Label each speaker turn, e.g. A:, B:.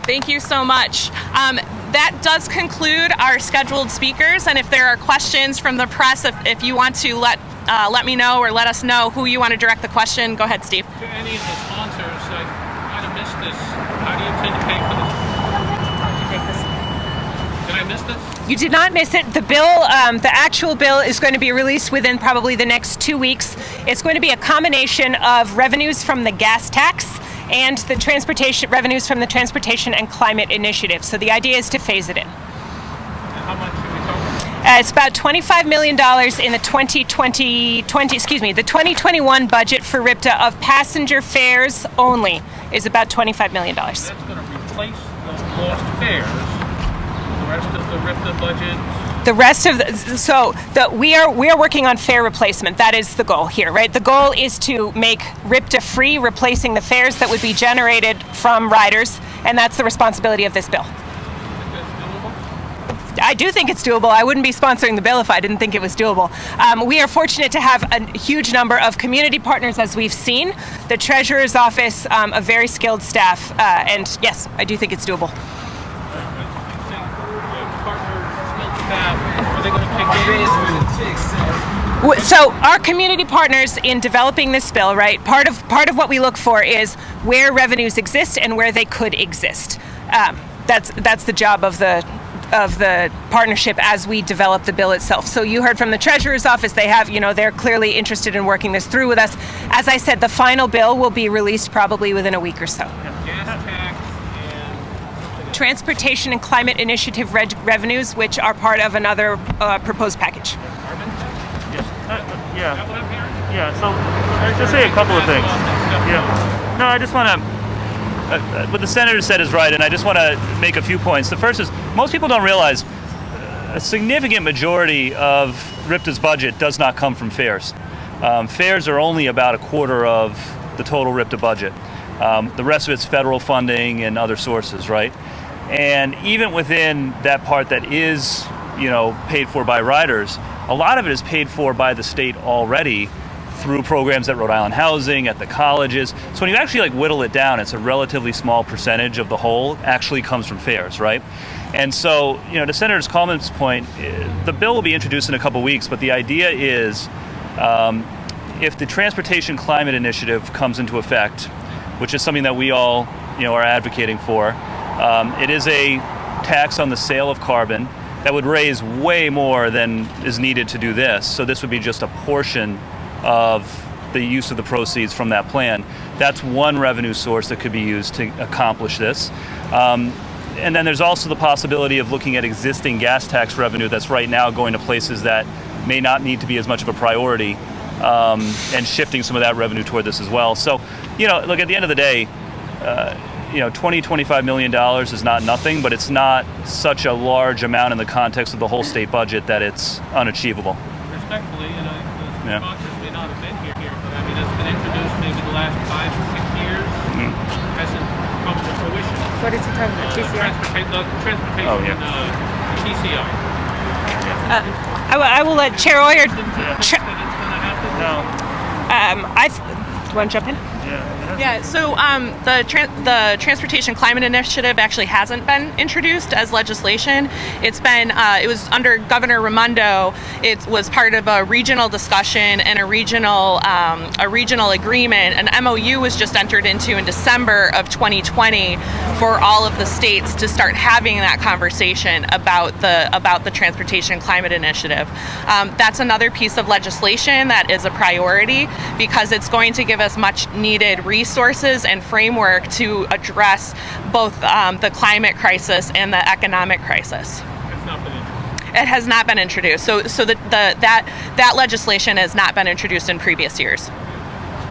A: Thank you so much. That does conclude our scheduled speakers, and if there are questions from the press, if you want to let me know or let us know who you want to direct the question, go ahead, Steve.
B: To any of the sponsors, I might have missed this. How do you intend to pay for this? Did I miss this?
C: You did not miss it. The bill, the actual bill is going to be released within probably the next 2 weeks. It's going to be a combination of revenues from the gas tax and the transportation revenues from the Transportation and Climate Initiative. So the idea is to phase it in.
B: And how much should we talk about?
C: It's about $25 million in the 2021 budget for RIPTA of passenger fares only is about $25 million.
B: That's going to replace the lost fares. The rest of the RIPTA budget.
C: The rest of we are working on fare replacement. That is the goal here, right? The goal is to make RIPTA free, replacing the fares that would be generated from riders, and that's the responsibility of this bill. I do think it's doable. I wouldn't be sponsoring the bill if I didn't think it was doable. We are fortunate to have a huge number of community partners, as we've seen. The Treasurer's Office, a very skilled staff, and yes, I do think it's doable.
B: Are they going to pick
C: So our community partners in developing this bill, right? Part of what we look for is where revenues exist and where they could exist. That's the job of the partnership as we develop the bill itself. So you heard from the Treasurer's Office, they're clearly interested in working this through with us. As I said, the final bill will be released probably within a week or so.
B: gas tax and
C: Transportation and Climate Initiative revenues, which are part of another proposed package.
B: carbon?
D: Yeah.
B: Is that what I'm hearing?
D: Yeah. So I'll just say a couple of things. Yeah. No, I just want to. What the senator said is right, and I just want to make a few points. The first is most people don't realize a significant majority of RIPTA's budget does not come from fares. Fares are only about a quarter of the total RIPTA budget. The rest of it's federal funding and other sources, right? And even within that part that is, paid for by riders, a lot of it is paid for by the state already through programs at Rhode Island Housing, at the colleges. So when you actually whittle it down, it's a relatively small percentage of the whole actually comes from fares, right? And so, to Senator Coleman's point, the bill will be introduced in a couple weeks, but the idea is if the Transportation Climate Initiative comes into effect, which is something that we all, are advocating for, it is a tax on the sale of carbon that would raise way more than is needed to do this. So this would be just a portion of the use of the proceeds from that plan. That's one revenue source that could be used to accomplish this. And then there's also the possibility of looking at existing gas tax revenue that's right now going to places that may not need to be as much of a priority, and shifting some of that revenue toward this as well. So, look, at the end of the day, $25 million is not nothing, but it's not such a large amount in the context of the whole state budget that it's unachievable.
B: Respectfully, the sponsors may not have been here, but I mean, it's been introduced maybe the last 5 or 6 years. Hasn't come to fruition.
C: What is he talking about? TCR?
B: Transportation TCR.
C: I will let Chair Oyer.
B: That it's going to happen?
C: Do you want to jump in?
A: Yeah, so the Transportation Climate Initiative actually hasn't been introduced as legislation. It was under Governor Raimondo. It was part of a regional discussion and a regional agreement. An MOU was just entered into in December of 2020 for all of the states to start having that conversation about the Transportation Climate Initiative. That's another piece of legislation that is a priority because it's going to give us much needed resources and framework to address both the climate crisis and the economic crisis.
B: It's not been introduced.
A: It has not been introduced. So that legislation has not been introduced in previous years.